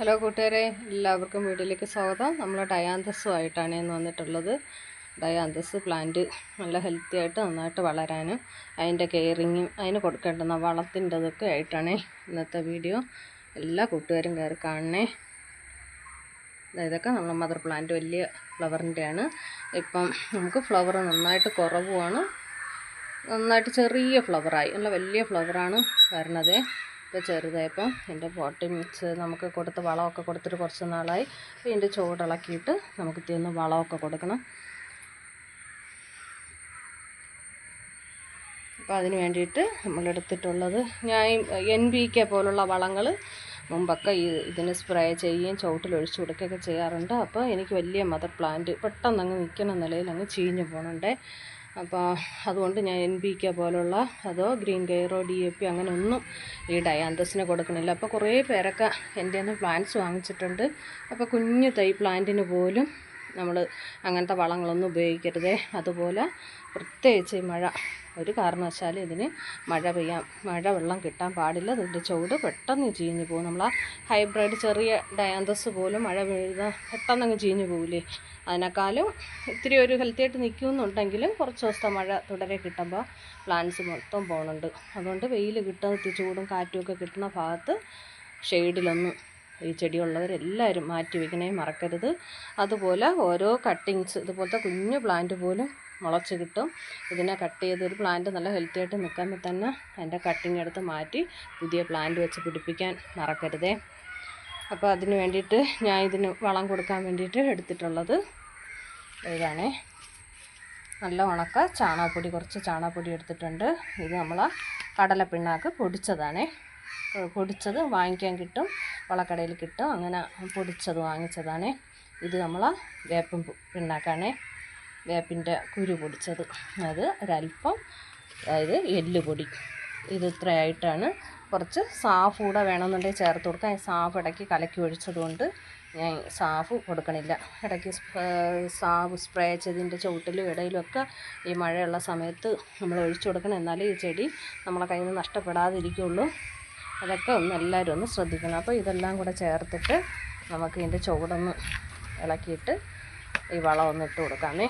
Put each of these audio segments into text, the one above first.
Hello കൂട്ടുകാരെ, എല്ലാവർക്കും വീട്ടിലേക്ക് സ്വാഗതം. നമ്മൾ ഡയാന്തസുമായിട്ടാണ് ഇന്ന് വന്നിട്ടുള്ളത്. ഡയാന്തസ് പ്ലാന്റ് നല്ല ഹെൽത്തി ആയിട്ട് നന്നായിട്ട് വളരാനും അതിൻ്റെ കെയറിങ്ങും അതിന് കൊടുക്കേണ്ടുന്ന വളത്തിൻ്റെതൊക്കെ ആയിട്ടാണ് ഇന്നത്തെ വീഡിയോ. എല്ലാ കൂട്ടുകാരും കയറി കാണണേ. ഇതൊക്കെ നമ്മൾ മദർ പ്ലാന്റ് വലിയ ഫ്ലവറിൻ്റെയാണ്. ഇപ്പം നമുക്ക് ഫ്ലവർ നന്നായിട്ട് കുറവുമാണ്. നന്നായിട്ട് ചെറിയ ഫ്ലവറായി, നല്ല വലിയ ഫ്ലവറാണ് വരണത്. ഇപ്പോൾ ചെറുതായപ്പം എൻ്റെ പോട്ടി മിക്സ് നമുക്ക് കൊടുത്ത് വളമൊക്കെ കൊടുത്തിട്ട് കുറച്ച് നാളായി. അപ്പോൾ ഇതിൻ്റെ ചുവടിളക്കിയിട്ട് നമുക്ക് തിന്ന് വളമൊക്കെ കൊടുക്കണം. അപ്പോൾ അതിന് വേണ്ടിയിട്ട് നമ്മളെടുത്തിട്ടുള്ളത് ഞാൻ NPK പോലുള്ള വളങ്ങൾ മുമ്പൊക്കെ ഇതിന് സ്പ്രേ ചെയ്യുകയും ചുവട്ടിലൊഴിച്ച് കൊടുക്കുകയൊക്കെ ചെയ്യാറുണ്ട്. അപ്പോൾ എനിക്ക് വലിയ മദർ പ്ലാന്റ് പെട്ടെന്ന് അങ്ങ് നിൽക്കുന്ന നിലയിൽ അങ്ങ് ചീഞ്ഞു പോകുന്നുണ്ട്. അപ്പോൾ അതുകൊണ്ട് ഞാൻ NPK പോലുള്ള അതോ ഗ്രീൻ കെയറോ DAP അങ്ങനെ ഒന്നും ഈ ഡയാന്തസിന് കൊടുക്കണില്ല. അപ്പോൾ കുറേ പേരൊക്കെ എൻ്റെ നിന്ന് പ്ലാന്റ്സ് വാങ്ങിച്ചിട്ടുണ്ട്. അപ്പോൾ കുഞ്ഞു തൈ പ്ലാന്റിന് പോലും നമ്മൾ അങ്ങനത്തെ വളങ്ങളൊന്നും ഉപയോഗിക്കരുതേ. അതുപോലെ പ്രത്യേകിച്ച് മഴ ഒരു കാരണവശാലും ഇതിന് മഴ വെള്ളം കിട്ടാൻ പാടില്ല. ഇതിൻ്റെ ചുവട് പെട്ടെന്ന് ചീഞ്ഞു പോകും. നമ്മൾ ആ ഹൈബ്രിഡ് ചെറിയ ഡയാന്തസ് പോലും മഴ പെയ്താൽ പെട്ടെന്ന് അങ്ങ് ചീഞ്ഞു പോകില്ലേ. അതിനേക്കാളും ഇത്തിരി ഒരു ഹെൽത്തി ആയിട്ട് നിൽക്കുന്നുണ്ടെങ്കിലും കുറച്ച് ദിവസത്തെ മഴ തുടരെ കിട്ടുമ്പോൾ പ്ലാന്റ്സ് മൊത്തം പോകുന്നുണ്ട്. അതുകൊണ്ട് വെയിൽ കിട്ടുന്ന ചൂടും കാറ്റും ഒക്കെ കിട്ടുന്ന ഭാഗത്ത് ഷെയ്ഡിലൊന്നും ഈ ചെടിയുള്ളവരെല്ലാവരും മാറ്റി വയ്ക്കണേ മറക്കരുത്. അതുപോലെ ഓരോ കട്ടിങ്സ് ഇതുപോലത്തെ കുഞ്ഞു പ്ലാന്റ് പോലും മുളച്ച് കിട്ടും. ഇതിനെ കട്ട് ചെയ്ത് ഒരു പ്ലാന്റ് നല്ല ഹെൽത്തി ആയിട്ട് നിൽക്കുമ്പോൾ തന്നെ അതിൻ്റെ കട്ടിങ് എടുത്ത് മാറ്റി പുതിയ പ്ലാന്റ് വെച്ച് പിടിപ്പിക്കാൻ മറക്കരുതേ. അപ്പോൾ അതിന് വേണ്ടിയിട്ട് ഞാൻ ഇതിന് വളം കൊടുക്കാൻ വേണ്ടിയിട്ട് എടുത്തിട്ടുള്ളത് ഇതാണേ. നല്ല ഉണക്ക ചാണകപ്പൊടി, കുറച്ച് ചാണകപ്പൊടി എടുത്തിട്ടുണ്ട്. ഇത് നമ്മൾ കടലപ്പിണ്ണാക്ക് പൊടിച്ചതാണേ. പൊടിച്ചത് വാങ്ങിക്കാൻ കിട്ടും, വളക്കടയിൽ കിട്ടും. അങ്ങനെ പൊടിച്ചത് വാങ്ങിച്ചതാണേ. ഇത് നമ്മൾ വേപ്പിൻ പിണ്ണാക്കാണേ, വേപ്പിൻ്റെ കുരു പൊടിച്ചത്. അത് ഒരല്പം, അതായത് എല്ലുപൊടി. ഇത് ഇത്രയായിട്ടാണ്. കുറച്ച് സാഫ് കൂടെ വേണമെന്നുണ്ടെങ്കിൽ ചേർത്ത് കൊടുക്കാം. സാഫ് ഇടയ്ക്ക് കലക്കി ഒഴിച്ചതുകൊണ്ട് ഞാൻ സാഫ് കൊടുക്കണില്ല. ഇടയ്ക്ക് സാഫ് സ്പ്രേ ചെയ്തതിൻ്റെ ചുവട്ടിലും ഇടയിലൊക്കെ ഈ മഴയുള്ള സമയത്ത് നമ്മൾ ഒഴിച്ചു കൊടുക്കണം. എന്നാലേ ഈ ചെടി നമ്മളെ കയ്യിൽ നിന്ന് നഷ്ടപ്പെടാതിരിക്കുള്ളൂ. അതൊക്കെ എല്ലാവരും ഒന്ന് ശ്രദ്ധിക്കണം. അപ്പോൾ ഇതെല്ലാം കൂടെ ചേർത്തിട്ട് നമുക്ക് ഇതിൻ്റെ ചുവടൊന്ന് ഇളക്കിയിട്ട് ഈ വളം ഇട്ട് കൊടുക്കാമേ.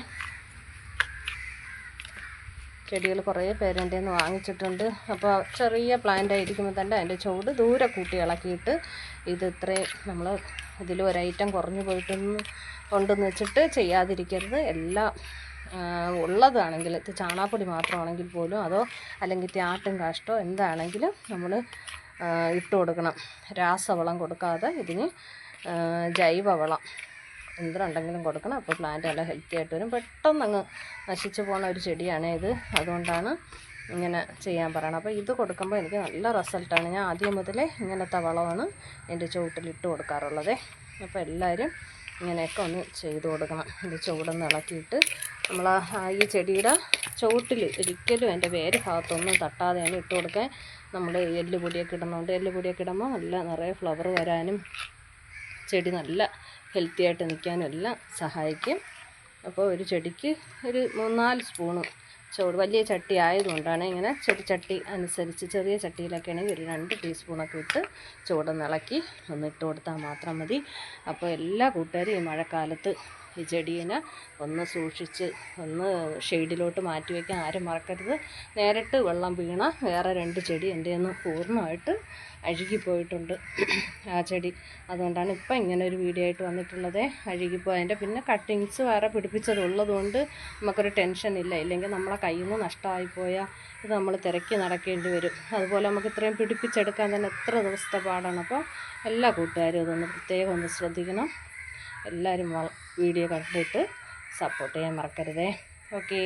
ചെടികൾ കുറേ പേരെൻ്റെ നിന്ന് വാങ്ങിച്ചിട്ടുണ്ട്. അപ്പോൾ ചെറിയ പ്ലാന്റ് ആയിരിക്കുമ്പോൾ തന്നെ അതിൻ്റെ ചുവട് ദൂരെ കൂട്ടി ഇളക്കിയിട്ട് ഇത് ഇത്രയും നമ്മൾ ഇതിൽ ഒരൈറ്റം കുറഞ്ഞു കൊണ്ടെന്ന് വെച്ചിട്ട് ചെയ്യാതിരിക്കരുത്. എല്ലാം ഉള്ളതാണെങ്കിൽ ചാണകപ്പൊടി മാത്രമാണെങ്കിൽ പോലും അതോ അല്ലെങ്കിൽ ആട്ടും കാഷ്ടോ എന്താണെങ്കിലും നമ്മൾ ഇട്ട് കൊടുക്കണം. രാസവളം കൊടുക്കാതെ ഇതിന് ജൈവവളം എന്തുണ്ടെങ്കിലും കൊടുക്കണം. അപ്പോൾ പ്ലാന്റ് നല്ല ഹെൽത്തി ആയിട്ട് വരും. പെട്ടെന്ന് അങ്ങ് നശിച്ചു പോകുന്ന ഒരു ചെടിയാണ് ഇത്. അതുകൊണ്ടാണ് ഇങ്ങനെ ചെയ്യാൻ പറയണം. അപ്പോൾ ഇത് കൊടുക്കുമ്പോൾ എനിക്ക് നല്ല റിസൾട്ടാണ്. ഞാൻ ആദ്യം മുതലേ ഇങ്ങനത്തെ വളമാണ് എൻ്റെ ചുവട്ടിലിട്ട് കൊടുക്കാറുള്ളത്. അപ്പോൾ എല്ലാവരും ഇങ്ങനെയൊക്കെ ഒന്ന് ചെയ്ത് കൊടുക്കണം. ഇത് ചുവടൊന്ന് ഇളക്കിയിട്ട് നമ്മൾ ഈ ചെടിയുടെ ചുവട്ടിൽ ഒരിക്കലും അതിൻ്റെ വേര് ഭാഗത്തൊന്നും തട്ടാതെയാണ് ഇട്ട് കൊടുക്കാൻ. നമ്മൾ എല്ലുപൊടിയൊക്കെ ഇടുന്നുണ്ട്. എല്ലുപൊടിയൊക്കെ ഇടുമ്പോൾ നല്ല നിറയെ ഫ്ലവർ വരാനും ചെടി നല്ല ഹെൽത്തി ആയിട്ട് നിൽക്കാനും എല്ലാം സഹായിക്കും. അപ്പോൾ ഒരു ചെടിക്ക് ഒരു 3-4 സ്പൂണ് ചുവട്, വലിയ ചട്ടി ആയതുകൊണ്ടാണ് ഇങ്ങനെ ചെടി അനുസരിച്ച് ചെറിയ ചട്ടിയിലൊക്കെ ആണെങ്കിൽ ഒരു 2 ടീസ്പൂണൊക്കെ ഇട്ട് ചുവടൊന്ന് ഇളക്കി ഇട്ട് കൊടുത്താൽ മാത്രം മതി. അപ്പോൾ എല്ലാ കൂട്ടുകാരും ഈ മഴക്കാലത്ത് ഈ ചെടീനെ ഒന്ന് സൂക്ഷിച്ച് ഒന്ന് ഷെയ്ഡിലോട്ട് മാറ്റി വയ്ക്കാൻ ആരും മറക്കരുത്. നേരിട്ട് വെള്ളം വീണ വേറെ 2 ചെടി എൻ്റെ നിന്ന് പൂർണ്ണമായിട്ട് അഴുകിപ്പോയിട്ടുണ്ട് ആ ചെടി. അതുകൊണ്ടാണ് ഇപ്പം ഇങ്ങനെ ഒരു വീഡിയോ ആയിട്ട് വന്നിട്ടുള്ളത്. അഴുകിപ്പോയതിൻ്റെ പിന്നെ കട്ടിങ്സ് വേറെ പിടിപ്പിച്ചതുള്ളതുകൊണ്ട് നമുക്കൊരു ടെൻഷൻ ഇല്ല. ഇല്ലെങ്കിൽ നമ്മളെ കയ്യിൽ നിന്ന് നഷ്ടമായിപ്പോയാൽ ഇത് നമ്മൾ തിരക്കി നടക്കേണ്ടി വരും. അതുപോലെ നമുക്ക് ഇത്രയും പിടിപ്പിച്ചെടുക്കാൻ തന്നെ എത്ര ദിവസത്തെ പാടാണ്. അപ്പോൾ എല്ലാ കൂട്ടുകാരും അതൊന്ന് പ്രത്യേകം ഒന്ന് ശ്രദ്ധിക്കണം. എല്ലാവരും വീഡിയോ കണ്ടിട്ട് സപ്പോർട്ട് ചെയ്യാൻ മറക്കരുതേ. ഓക്കേ.